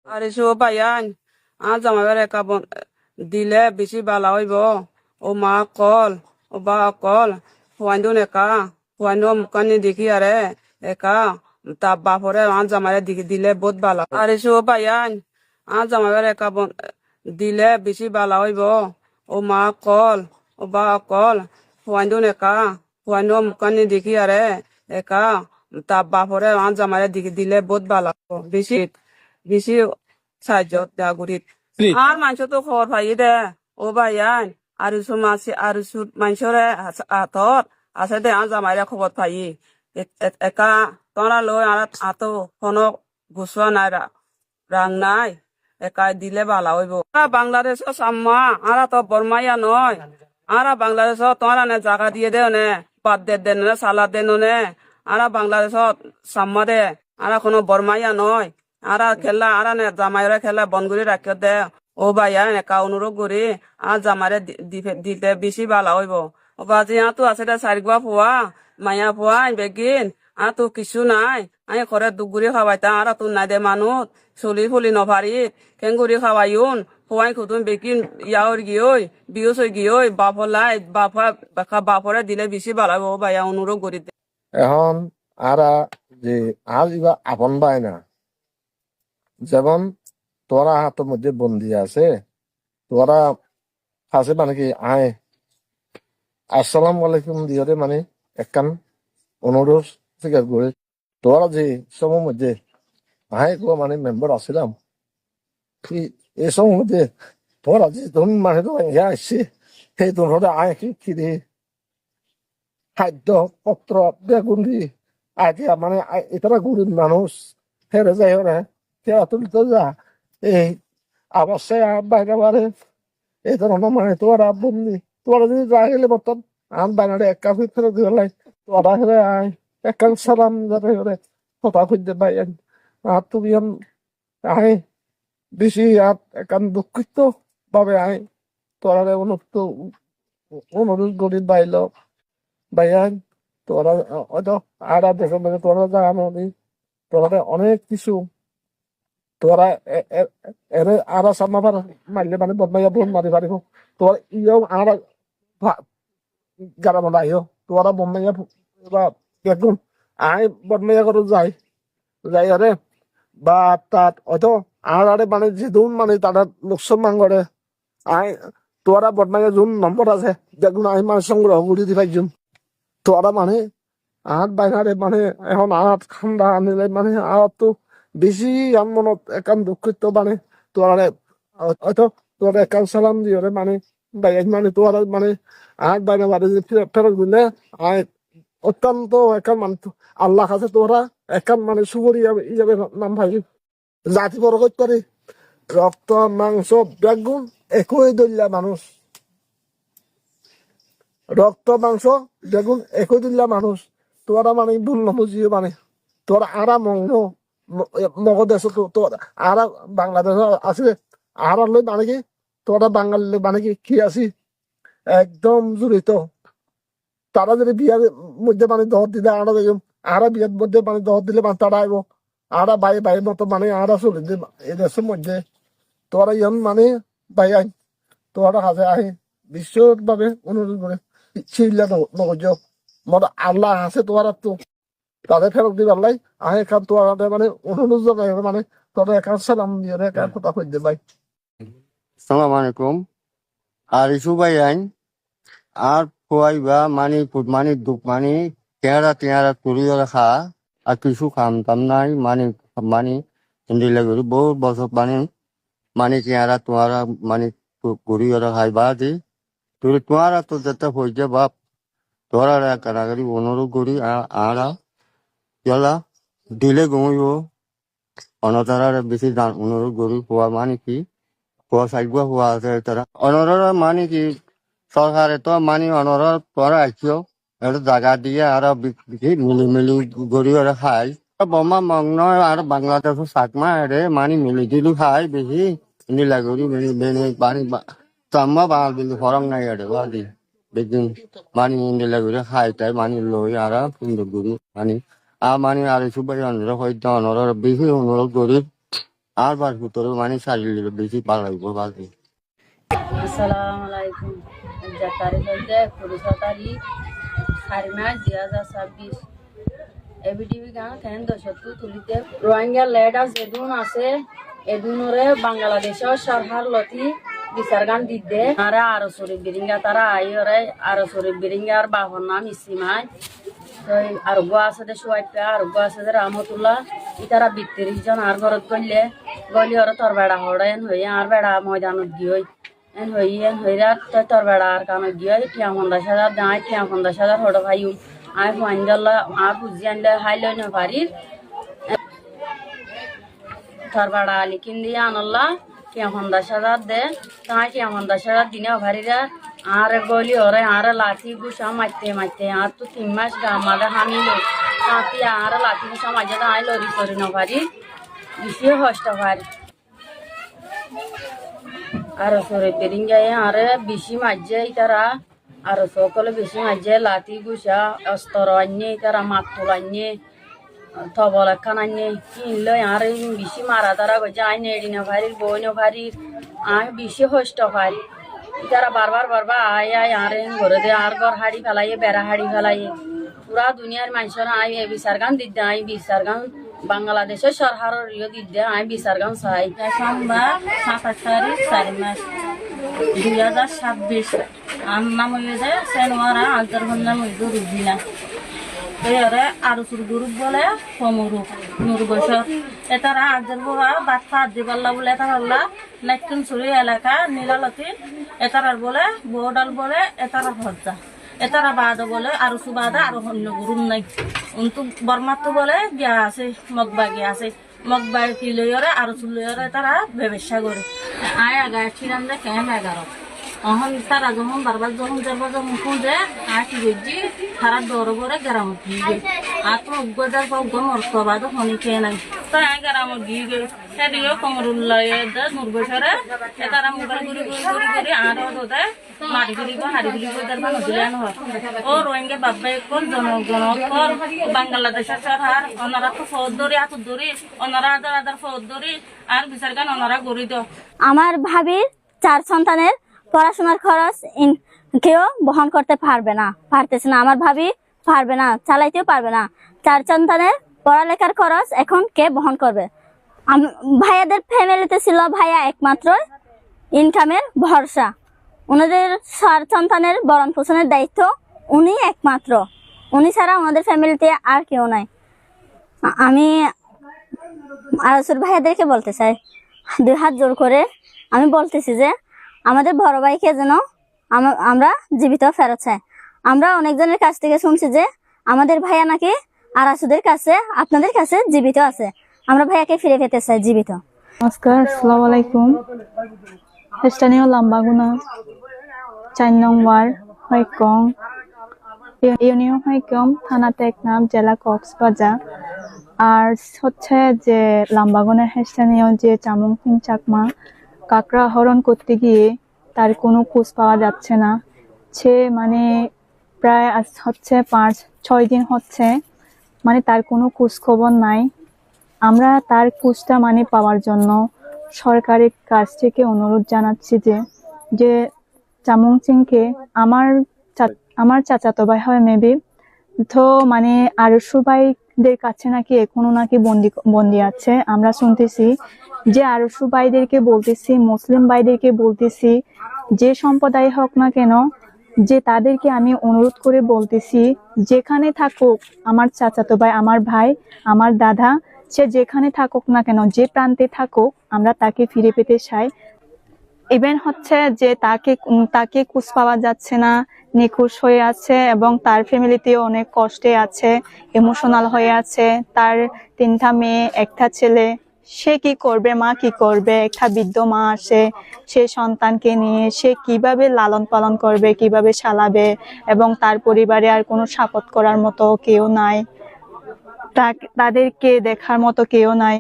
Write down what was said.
আর এসো পাইয়ান আজ আমার একা দিলে বেশি বালা হইব ও মা কল ও বা কল ফুয়াইন একা ফুয়াইন মুখানি দেখি আরে একা তা বাপরে আজ আমার দিকে দিলে বহুত বালা আর এসো পাইয়ান আজ আমার একা দিলে বেশি বালা হইব ও মা কল ও বা কল ফুয়াইন একা ফুয়াইন মুখানি দেখি আরে একা তা বাপরে আজ আমার দিকে দিলে বহুত বালা বেশি বেশি সাহায্য দেয়া করি আর মানুষ তো খবর পাই দে ও ভাইয়ান আর মাসি আর মানুষরে হাতত আছে দে আজ আমার খবর পাই একা তোরা লই আর আতো কোনো গুছোয়া নাই রাং নাই একা দিলে ভালো হইব বাংলাদেশ সাম্মা আর তো বর্মাইয়া নয় আর বাংলাদেশ তোরা নে জায়গা দিয়ে দে নে বাদ দে নে সালাদ দে নে আর বাংলাদেশ সাম্মা দে আর কোনো বর্মাইয়া নয় আর খেলা আর নে জামাইরে খেলা বন করে রাখিও দে ও ভাইয়া একা অনুরোধ করি আর জামাইরে দিতে বেশি ভালো হইব ও বাজি তো আছে দে চারিগুয়া ফুয়া মায়া ফুয়া বেগিন আর তো কিছু নাই আমি ঘরে দুগুড়ি খাওয়াইতা আর তোর নাই দে মানুষ চলি ফুলি নভারি কেঙ্গুরি খাওয়াইন ফুয়াই খুতুন বেগিন ইয়াওর গিয়ে বিয়স হয়ে গিয়ে বাপলাই বাপরে দিলে বেশি ভালো হইব ও ভাইয়া অনুরোধ করি এখন আরা যে আজ ইবা আপন পায় না যেমন তোরা হাতের মধ্যে বন্দি আছে তোরা কাছে মানে কি আয় আসসালামু আলাইকুম দিয়ে মানে একখান অনুরোধ স্বীকার করে তোরা যে সময়ের মধ্যে আয় গো মানে মেম্বার আসছিলাম এই সময়ের মধ্যে তোরা যে তখন মানে তো আসছে সেই তোর আয় কি রে খাদ্য পত্র বেগুন দি আগে মানে এটা গরিব মানুষ হেরে যায় ওরা তুলিত যা এই অবশ্যই বাইরে বারে এই ধরনের মানে তোরা বন্দি তোরা যদি যা গেলে বর্তমান আম বাইনারে এক কাপ ফেরত দিয়ে লাই তোরা হেরে আয় এক কাপ সালাম যাতে হেরে কথা খুঁজতে পাই আর তুমি আয় বেশি আর একান দুঃখিত ভাবে আয় তোরা অনুরোধ করি বাইল ভাইয়ান তোরা হয়তো আর দেখো মানে তোরা জানো তোরা অনেক কিছু তোরা এর আর সামাবার মারলে মানে বদমাইয়া বোন মারি পারিব তোর ইয়েও আর গারা মারা আইও তোরা বদমাইয়া বা বেগুন আই বদমাইয়া করে যাই আরে বা তাত হয়তো আর আরে মানে যেদুন মানে তারা লোকসব মাঙ্গরে আই তোরা বদমাইয়া যোন নম্বর আছে বেগুন আই মানে সংগ্রহ করে দি পাইছুন তোরা মানে আর বাইরে মানে এখন আর ঠান্ডা আনিলে মানে আর তো বেশি মনত একান দুঃখিত মানে তোরা হয়তো তোরা একান সালাম দিয়ে মানে বাইরে মানে তোরা মানে আর বাইরে বাড়ি ফেরত দিলে আয় অত্যন্ত একান মানে আল্লাহ কাছে তোরা একান মানে সুগরি হিসাবে নাম ভাই জাতি বরকত করে রক্ত মাংস বেগুন একই দলিয়া মানুষ রক্ত মাংস বেগুন একই দিল্লা মানুষ তোরা মানে ভুল নবুঝিও মানে তোরা আরা মগদেশ তোর আরা বাংলাদেশ আছে আরা লই মানে কি তোরা বাঙালি মানে কি আছি একদম জড়িত তারা যদি বিয়ার মধ্যে মানে দহর দিলে আরা দেখুন আরা বিয়ার মধ্যে মানে দহর দিলে মানে তারা আইব আরা বাইরের মতো মানে আরা চলে এই দেশের মধ্যে তোরা ইয়ন মানে বাই আইন তোরা কাছে আহে বিশ্বভাবে অনুরোধ করে ছিলা নগজ মত আল্লাহ আছে তোমার তো তাদের ফেরত দিবে আল্লাহ আহে খান তোমার মানে অনুরোধ জানাই মানে তোরা একান সালাম দিয়ে একান কথা কইতে ভাই সালাম আলাইকুম আর ইসু ভাই আইন আর খোয়াইবা মানি ফুট মানি দুঃখ মানি টেঁড়া তুলি খা আর কিছু খাম তাম নাই মানি হিন্দি লাগে বহুত বছর মানি টেঁড়া তোমারা মানি ঘুরি খাই বা দি তুই তোমারা তো যেতে হয়েছে বাপ তোরা কারাগারি অনুরোধ করি আর চলা দিলে ঘুমিব অনতারা বেশি অনুরোধ করি খোয়া মানে কি খোয়া সাইগুয়া খোয়া আছে তারা অনর মানে কি সরকারে তো মানি অনর তোরা আইসিও এটা জায়গা দিয়ে আর মিলি গড়ি ওরা খাই বোমা মগ্ন আর বাংলাদেশ চাকমা এরে মানি মিলি দিলি খাই বেশি নীলা গড়ি মিলি পানি চাম্মা বাঙাল কিন্তু ফরং নাই এরে বাদি বেদিন মানি নীলা গড়ি খাই তাই মানি লই আর সুন্দর গড়ি মানি আর মানে আর সুবাই অনর হয়তো অনর বেশি অনুরোধ করি আর বার ভিতরে মানে শারীরিক বেশি ভালো লাগবে বাজে। আসসালামু আলাইকুম। আজ তারিখ হচ্ছে ১৫ তারিখ ৪ মাস ২০২৬। এবিটিভি গান কেন দশত্তর তুলিতে রোহিঙ্গা লেডা যেদুন আছে এদুনরে বাংলাদেশের সরকার লতি বিচার গান দিতে আরে আরো শরীফ বিরিঙ্গা তারা আইরে আরো শরীফ বিরিঙ্গার বাহর নাম ইসিমাই আরোগ্য আছে দে সোয়াইপা আরোগ্য আছে দে রহমতুল্লাহ ইতারা ৩২ জন আর ঘরত গলে গলি ওরা তোর বেড়া হড়েন হই আর বেড়া ময়দানত গিয়ে এন হইরা তোর বেড়া আর কামে গিয়ে ৫০,০০০ দাঁড়ায় ৫০,০০০ হড় ভাইম আর ফাইন্দাল্লা আর বুঝি আনলে হাইলে না পারি তোর বেড়া লিখিন দিয়ে আনল্লা ৫০,০০০ দে তাই ৫০,০০০ দিনে ভারিরা আর গলি ওরে আর লাঠি গুসা মারতে আর তো ৩ মাস গামাদে হামিল তাঁতি আর লাঠি গুসা মাঝে আই লরি করি নভারি বেশি কষ্ট ভারি আর সরে পেরিং যায় আর বেশি মাঝে তারা আর সকলে বেশি মাঝে লাঠি গুসা অস্ত্র আনিয়ে তারা মাতুল আনিয়ে তবল একখান আনিয়ে কিনলো আর বেশি মারা তারা গেছে আই নেড়ি নভারির বই নভারির আর বেশি কষ্ট ভারি তারা বারবার আয় আর ঘরে দে আর ঘর হাড়ি ফেলাইয়ে বেড়া হাড়ি ফেলাইয়ে পুরা দুনিয়ার মানুষের আই বিচার গান দিতে আই বিচার গান বাংলাদেশের সরকারের ইয়ে দিতে আই বিচার গান চাই সোমবার ২৭ তারিখ ৪ মাস ২০২৬ আর নাম হয়ে সেনোয়ারা আলতার নাম হইল রুজিনা এরে আরো শুরু গ্রুপ বলে সমরু নূর বছর এতারা আগের বোরা বাদ ফাঁদ দিবাল্লা বলে এতারাল্লা নাইকুন সুরি এলাকা নীলালতি এতারার বলে বৌডাল বলে এতারা ভজ্জা এতারা বাদ বলে আরো সুবাদা আরো অন্য গুরুম নাই কিন্তু বর্মাত্ম বলে গিয়া আছে মগবা গিয়া আছে মগবা কি লইরে আরো চুলইরে তারা ব্যবসা করে আয় আগায় ছিলাম যে কেন ১১ অহন তারা যখন বারবার যখন খুঁজে আর কি বুঝছি তারা দৌড় করে গ্রাম গিয়ে আর তো অজ্ঞতার অজ্ঞ মর্তবাদ হনি খেয়ে নাই তো গ্রাম গিয়ে গে সেদিকে কমরুল্লাহ নূরবছরে তারা মোবাইল ঘুরি আর ওদের মারি ঘুরিব হাড়ি ঘুরিব তার নদীলে হয় ও রোহিঙ্গা বাব্বাই কল জনগণ কল বাংলাদেশের সরকার ওনারা তো ফৌজ ধরি হাত ধরি ওনারা হাজার ফৌজ ধরি আর বিচার গান ওনারা গড়ি দাও। আমার ভাবির ৪ সন্তানের পড়াশোনার খরচ কেউ বহন করতে পারতেছে না আমার ভাবি পারবে না চালাইতেও পারবে না ৪ সন্তানের পড়ালেখার খরচ এখন কে বহন করবে ভাইয়াদের ফ্যামিলিতে ছিল ভাইয়া একমাত্র ইনকামের ভরসা ওনাদের ৪ সন্তানের ভরণ পোষণের দায়িত্ব উনি একমাত্র উনি ছাড়া ওনাদের ফ্যামিলিতে আর কেউ নাই আমি আরসুর ভাইয়াদেরকে বলতে চাই ২ হাত জোর করে আমি বলতেছি যে আমাদের বড় ভাইকে যেন আমরা জীবিত ফেরত চাই আমরা অনেকজনের কাছ থেকে শুনছি যে আমাদের ভাইয়া নাকি আরাসুদের কাছে আপনাদের কাছে জীবিত আছে আমরা ভাইয়াকে ফিরে পেতে চাই জীবিত। নমস্কার, আসসালামু আলাইকুম। স্থানীয় লাম্বাগুনা ৪ নং ওয়ার্ড হৈকং ইউনিয়ন হৈকং থানা টেকনাফ জেলা কক্সবাজার। আর হচ্ছে যে লাম্বাগুনার স্থানীয় যে চামুংসিং চাকমা কাকড়া হরণ করতে গিয়ে তার কোনো খোঁজ পাওয়া যাচ্ছে না। সে মানে প্রায় হচ্ছে ৫-৬ দিন হচ্ছে মানে তার কোনো খোঁজ খবর নাই। আমরা তার খোঁজটা মানে পাওয়ার জন্য সরকারের কাছ থেকে অনুরোধ জানাচ্ছি যে চামুংসিংকে আমার চাচাতো ভাই হয় মেবি তো মানে আরশু ভাইদের কাছে নাকি এখনো নাকি বন্দি আছে। আমরা শুনতেছি যে আরশু ভাইদেরকে বলতেছি মুসলিম ভাইদেরকে বলতেছি যে সম্প্রদায় হোক না কেন যে তাদেরকে আমি অনুরোধ করে বলতেছি যেখানে থাকুক আমার চাচাতো ভাই আমার ভাই আমার দাদা সে যেখানে থাকুক না কেন যে প্রান্তে থাকুক আমরা তাকে ফিরে পেতে চাই। ইভেন হচ্ছে যে তাকে খোঁজ পাওয়া যাচ্ছে না, নিখোঁজ হয়ে আছে এবং তার ফ্যামিলিতেও অনেক কষ্টে আছে, ইমোশনাল হয়ে আছে। তার 3টা মেয়ে 1টা ছেলে, সে কি করবে, মা কি করবে? একটা বৃদ্ধ মা আসে, সে সন্তানকে নিয়ে সে কিভাবে লালন পালন করবে, কিভাবে চালাবে, এবং তার পরিবারে আর কোনো সাপোর্ট করার মতো কেউ নাই, তাদেরকে দেখার মতো কেউ নাই।